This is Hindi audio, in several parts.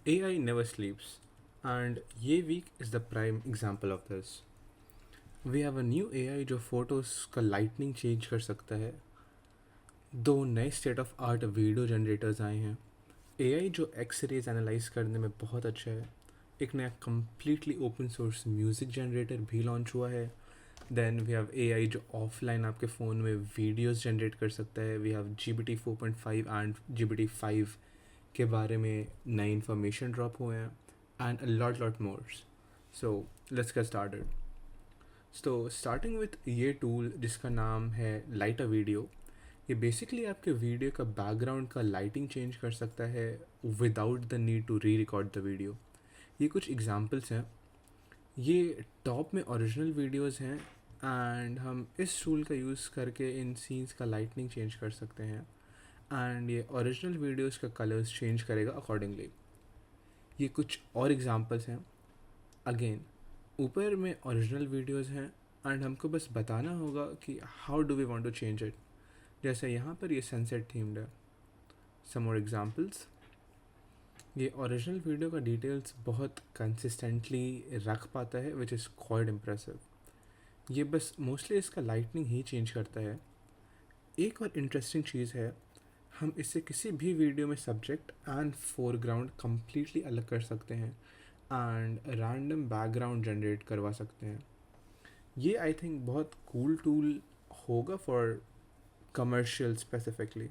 AI never sleeps, and ये week is the prime example of this. We have a new AI जो फोटोज़ का लाइटनिंग चेंज कर सकता है. दो नए state of art video generators आए हैं. AI जो एक्स रेज एनालाइज करने में बहुत अच्छा है. एक नया completely open source music generator भी लॉन्च हुआ है. देन वी हैव AI जो ऑफलाइन आपके फ़ोन में वीडियोस जनरेट कर सकता है. We have GPT 4.5 and GPT 5 के बारे में नई इन्फॉर्मेशन ड्रॉप हुए हैं and a lot more. So let's get started. तो स्टार्टिंग विथ ये टूल जिसका नाम है लाइट अ वीडियो. ये बेसिकली आपके वीडियो का बैकग्राउंड का लाइटिंग चेंज कर सकता है without the need to re record the video. ये कुछ एग्जांपल्स हैं. ये टॉप में ओरिजिनल वीडियोस हैं एंड हम इस टूल का यूज़ करके इन सीन्स का लाइटनिंग चेंज कर सकते हैं एंड ये ओरिजिनल वीडियोस का कलर्स चेंज करेगा अकॉर्डिंगली. ये कुछ और एग्जांपल्स हैं. अगेन ऊपर में ओरिजिनल वीडियोस हैं एंड हमको बस बताना होगा कि how do we want to change it. जैसे यहाँ पर ये सनसेट थीम्ड है. Some more examples. ये ओरिजिनल वीडियो का डिटेल्स बहुत कंसिस्टेंटली रख पाता है विच इज़ क्वाइट इम्प्रेसिव. ये बस मोस्टली इसका लाइटनिंग ही चेंज करता है. एक और इंटरेस्टिंग चीज़ है, हम इससे किसी भी वीडियो में सब्जेक्ट एंड फोरग्राउंड कम्प्लीटली अलग कर सकते हैं एंड रैंडम बैकग्राउंड जनरेट करवा सकते हैं. ये आई थिंक बहुत कूल टूल होगा for commercial specifically.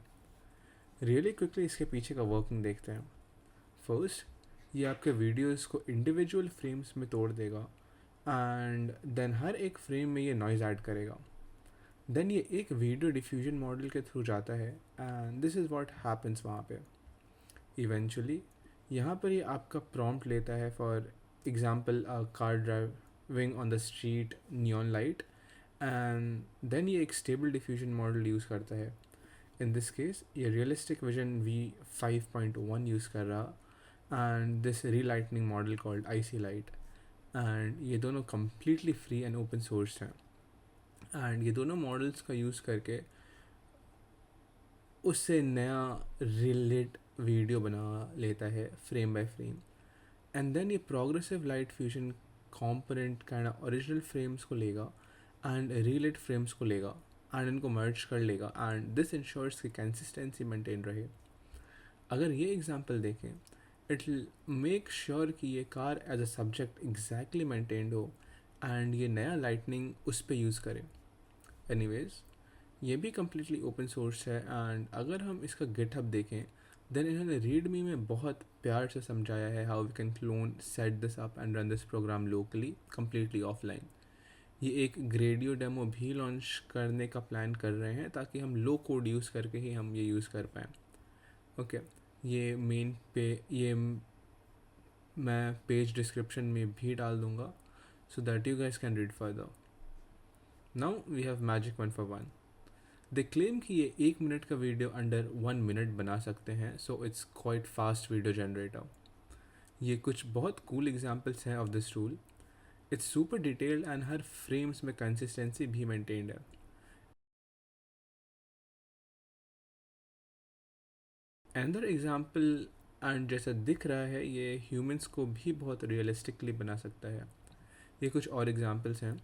Really quickly इसके पीछे का वर्किंग देखते हैं. फर्स्ट, ये आपके वीडियोस को इंडिविजुअल फ्रेम्स में तोड़ देगा एंड देन हर एक फ्रेम में ये नॉइज़ ऐड करेगा. देन ये एक वीडियो डिफ्यूजन मॉडल के थ्रू जाता है and this is what happens वहाँ पे. इवेंचुअली यहाँ पर ये आपका प्रॉम्प्ट लेता है for example car driving on the street neon light and then ये एक स्टेबल डिफ्यूजन मॉडल यूज़ करता है. इन दिस केस ये रियलिस्टिक विजन V5.1 यूज़ कर रहा and this relighting model called IC light. And ये दोनों completely free and open source हैं एंड ये दोनों मॉडल्स का यूज़ करके उससे नया रिलेट वीडियो बना लेता है frame by frame. And then ये progressive light fusion component kind of original frames को लेगा एंड रिलेट फ्रेम्स को लेगा एंड इनको मर्ज कर लेगा एंड दिस इंश्योर्स की कंसिस्टेंसी मेंटेन रहे. अगर ये एग्जांपल देखें, इट विल मेक श्योर कि ये car as a subject exactly maintained हो एंड ये नया लाइटनिंग उस पर यूज़ करें. एनीवेज, ये भी कम्प्लीटली ओपन सोर्स है एंड अगर हम इसका गिटहब देखें देन इन्होंने रीडमी में बहुत प्यार से समझाया है how we can clone set this up and run this program locally completely offline. ये एक ग्रेडियो डेमो भी लॉन्च करने का प्लान कर रहे हैं ताकि हम लो कोड यूज़ करके ही हम ये यूज़ कर पाएँ. ओके, ये मेन पे ये मैं पेज डिस्क्रिप्शन में भी डाल दूँगा so that you guys can read further. Now we have magic 1 for 1. They claim कि ये 1 मिनट का वीडियो अंडर 1 मिनट बना सकते हैं so it's quite fast video generator. ये कुछ बहुत कूल एग्जांपल्स हैं of this tool. It's super detailed and her frames में कंसिस्टेंसी भी मेंटेन्ड है. अनदर एग्जांपल एंड जैसा दिख रहा है ये ह्यूमंस को भी बहुत रियलिस्टिकली बना सकता है. ये कुछ और एग्जांपल्स हैं.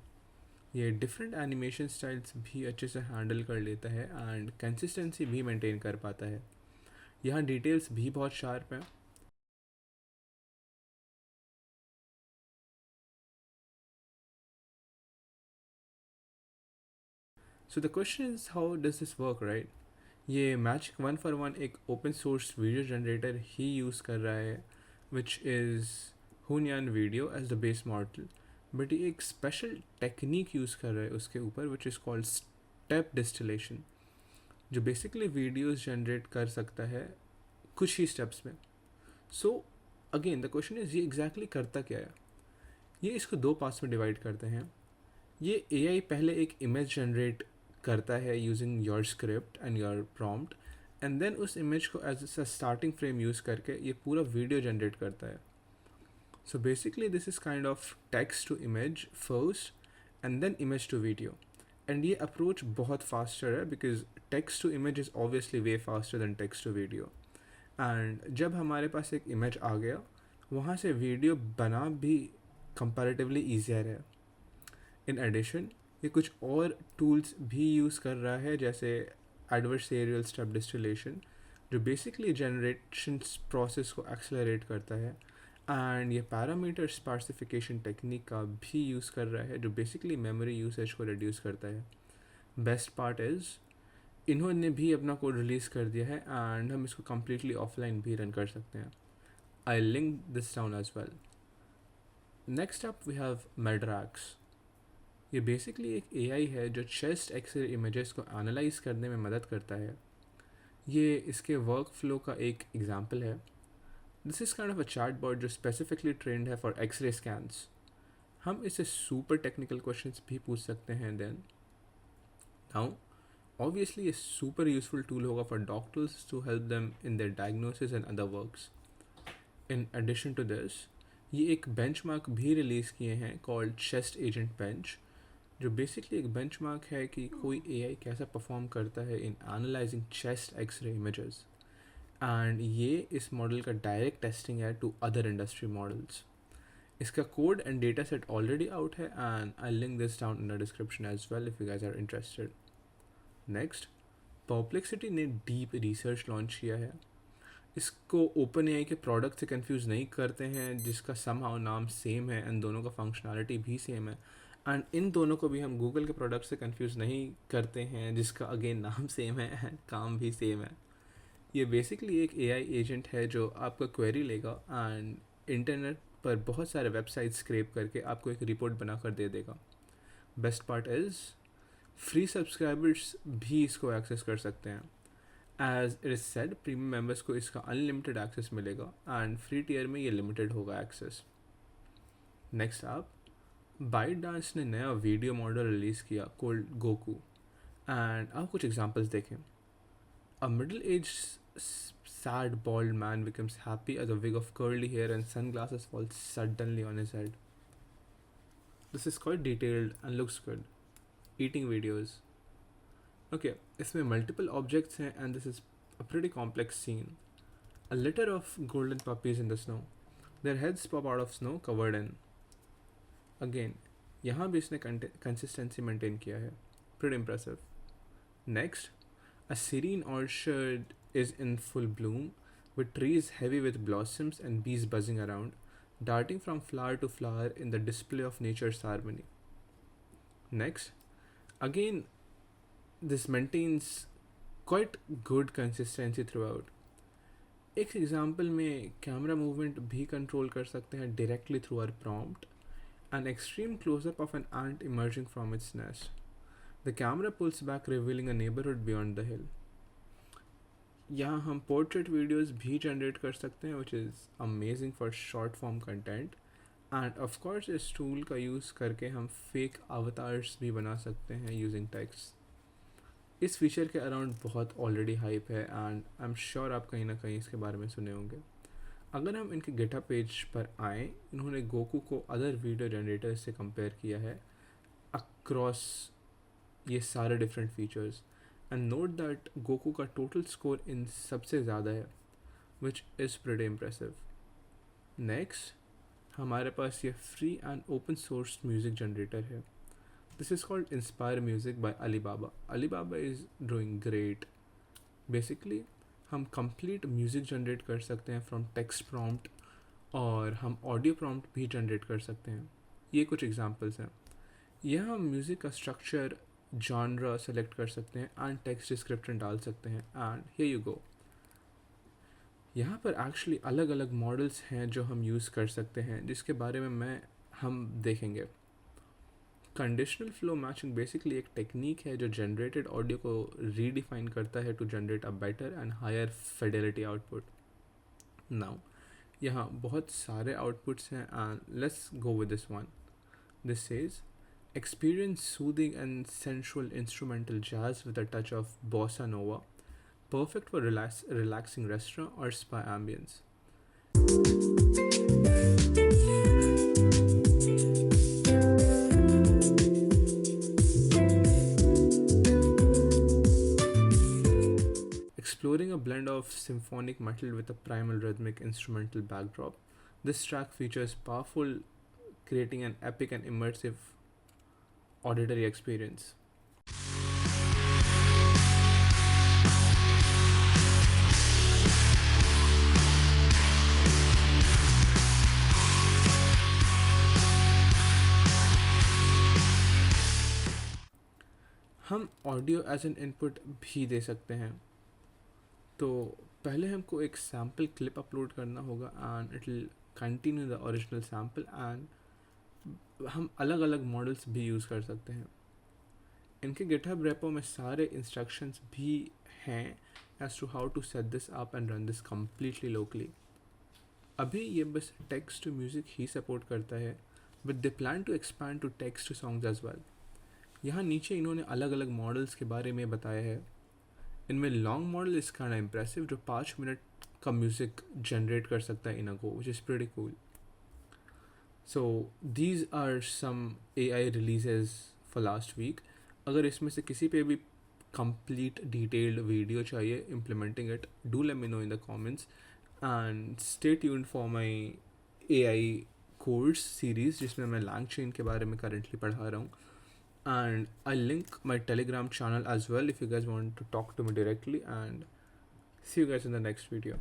ये डिफरेंट एनिमेशन स्टाइल्स भी अच्छे से हैंडल कर लेता है एंड कंसिस्टेंसी भी मेंटेन कर पाता है. यहाँ डिटेल्स भी बहुत शार्प हैं. So the question is how does this work, right. ये मैजिक 1 for 1 एक ओपन सोर्स वीडियो जनरेटर ही यूज़ कर रहा है which is Hunyuan video as the base model. But ये एक स्पेशल टेक्निक यूज़ कर रहा है उसके ऊपर which is called step distillation, जो बेसिकली वीडियोस जनरेट कर सकता है कुछ ही स्टेप्स में. So again the question is ये एग्जैक्टली करता क्या है. ये इसको दो पार्ट्स में डिवाइड करते हैं. ये AI पहले एक इमेज जनरेट करता है using your script and your prompt and then उस इमेज को as a starting frame use करके ये पूरा वीडियो जनरेट करता है. So basically this is kind of text to image first and then image to video. And ये अप्रोच बहुत फास्टर है because text to image is obviously way faster than text to video. And जब हमारे पास एक इमेज आ गया वहाँ से वीडियो बना भी कंपैरेटिवली ईजियर है। इन एडिशन ये कुछ और टूल्स भी यूज़ कर रहा है, जैसे एडवर्सेरियल स्टेप डिस्टिलेशन, जो बेसिकली जनरेशन प्रोसेस को एक्सेलरेट करता है, एंड ये पैरामीटर स्पार्सिफिकेशन टेक्निक का भी यूज़ कर रहा है, जो बेसिकली मेमोरी यूसेज को रिड्यूस करता है। बेस्ट पार्ट इज़ इन्होंने भी अपना कोड रिलीज़ कर दिया है एंड हम इसको कम्प्लीटली ऑफलाइन भी रन कर सकते हैं। I link this down as well. Next up we have MedRAX. ये बेसिकली एक एआई है जो चेस्ट एक्सरे इमेजेस को एनालाइज करने में मदद करता है। ये इसके वर्क फ्लो का एक एग्जाम्पल है। This is kind of a chatbot जो स्पेसिफिकली ट्रेंड है फॉर एक्सरे स्कैन्स। हम इससे सुपर टेक्निकल क्वेश्चंस भी पूछ सकते हैं। देन नाउ ऑब्वियसली ये सुपर यूजफुल टूल होगा for doctors to help them in their diagnosis and other works. In addition to this, ये एक बेंचमार्क भी रिलीज़ किए हैं कॉल्ड चेस्ट एजेंट बेंच, जो बेसिकली एक बेंचमार्क है कि कोई एआई कैसा परफॉर्म करता है in analysing chest xray images. And ये इस मॉडल का डायरेक्ट टेस्टिंग है टू अदर इंडस्ट्री मॉडल्स। इसका code and data set already out है and I link this down in the description as well if you guys are interested. Next, perplexity ने डीप रिसर्च लॉन्च किया है। इसको ओपन एआई के प्रोडक्ट से कंफ्यूज नहीं करते हैं, जिसका समहाउ नाम सेम है एंड दोनों का फंक्शनैलिटी भी सेम है। एंड इन दोनों को भी हम गूगल के प्रोडक्ट से कंफ्यूज नहीं करते हैं, जिसका अगेन नाम सेम है एंड काम भी सेम है। ये बेसिकली एक एआई एजेंट है जो आपका क्वेरी लेगा एंड इंटरनेट पर बहुत सारे वेबसाइट स्क्रैप करके आपको एक रिपोर्ट बना कर दे देगा। Best part is free subscribers भी इसको एक्सेस कर सकते हैं। As it is said, premium members को इसका अनलिमिटेड एक्सेस मिलेगा एंड फ्री टीयर में ये लिमिटेड होगा एक्सेस। नेक्स्ट आप, बाइटडांस ने नया वीडियो मॉडल रिलीज़ किया कॉल्ड गोकू, एंड आप कुछ एग्जांपल्स देखें। अ middle age sad bald man becomes happy as a wig of curly hair and sunglasses fall suddenly on his head. This is quite detailed and looks good. Eating videos. Okay, इसमें multiple objects हैं and this is a pretty complex scene. A litter of golden puppies in the snow. Their heads pop out of snow covered in. Again, यहाँ भी इसने consistency maintain किया है. Pretty impressive. Next, a serene orchard is in full bloom, with trees heavy with blossoms and bees buzzing around, darting from flower to flower in the display of nature's harmony. Next, again, this maintains quite good consistency throughout. एक एग्जाम्पल में कैमरा मूवमेंट भी कंट्रोल कर सकते हैं directly through our prompt. An extreme close-up of an ant emerging from its nest. The camera pulls back, revealing a neighborhood beyond the hill. यहाँ हम पोर्ट्रेट वीडियोस भी जनरेट कर सकते हैं, which is amazing for short form content. And of course इस टूल का यूज़ करके हम फेक अवतार्स भी बना सकते हैं यूजिंग टेक्स्ट. इस फीचर के अराउंड बहुत ऑलरेडी हाइप है एंड आई एम श्योर आप कहीं ना कहीं इसके बारे में सुने होंगे. अगर हम इनके गिटहब पेज पर आएँ, इन्होंने गोकू को अदर वीडियो जनरेटर्स से कंपेयर किया है अक्रॉस ये सारे different features, and note that Goku का टोटल स्कोर इन सबसे ज़्यादा है, which is pretty impressive. Next हमारे पास ये free and open source music generator है. This is called inspire music by Alibaba. Alibaba is doing great. Basically हम कंप्लीट म्यूज़िक जनरेट कर सकते हैं फ्रॉम टेक्स्ट प्रॉम्प्ट, और हम ऑडियो प्रॉम्प्ट भी जनरेट कर सकते हैं. ये कुछ एग्जांपल्स हैं. यहाँ हम म्यूज़िक का स्ट्रक्चर, जॉनरा सेलेक्ट कर सकते हैं एंड टेक्स्ट डिस्क्रिप्शन डाल सकते हैं, एंड हियर यू गो. यहाँ पर एक्चुअली अलग अलग मॉडल्स हैं जो हम यूज़ कर सकते हैं, जिसके बारे में हम देखेंगे. कंडीशनल फ्लो मैचिंग बेसिकली एक टेक्निक है जो जनरेटेड ऑडियो को रीडिफाइन करता है to generate a better and higher fidelity output. Now यहाँ बहुत सारे आउटपुट्स हैं and let's go with this one. This says experience soothing and sensual instrumental jazz with a touch of bossa nova, perfect for relaxing restaurant or spa ambience. Exploring a blend of symphonic metal with a primal rhythmic instrumental backdrop, This track features powerful, creating an epic and immersive auditory experience. हम ऑडियो एज एन इनपुट भी दे सकते हैं। तो पहले हमको एक सैम्पल क्लिप अपलोड करना होगा and it will continue the original sample, and हम अलग अलग मॉडल्स भी यूज़ कर सकते हैं। इनके गिटहब रेपो में सारे इंस्ट्रक्शंस भी हैं as to how to set this up and run this completely locally. अभी ये बस टेक्स्ट टू म्यूज़िक ही सपोर्ट करता है, but they plan to expand to text to songs as well. यहाँ नीचे इन्होंने अलग अलग मॉडल्स के बारे में बताया है। इनमें long model is kind impressive, जो 5 मिनट का म्यूज़िक जनरेट कर सकता है in a go, which is pretty cool. So these are some AI releases for last week. अगर इसमें से किसी पे भी कंप्लीट डिटेल्ड वीडियो चाहिए implementing it, do let me know in the comments, and stay tuned for my AI course series जिसमें मैं LangChain के बारे में करेंटली पढ़ा रहा हूँ। And I'll link my Telegram channel as well if you guys want to talk to me directly, and see you guys in the next video.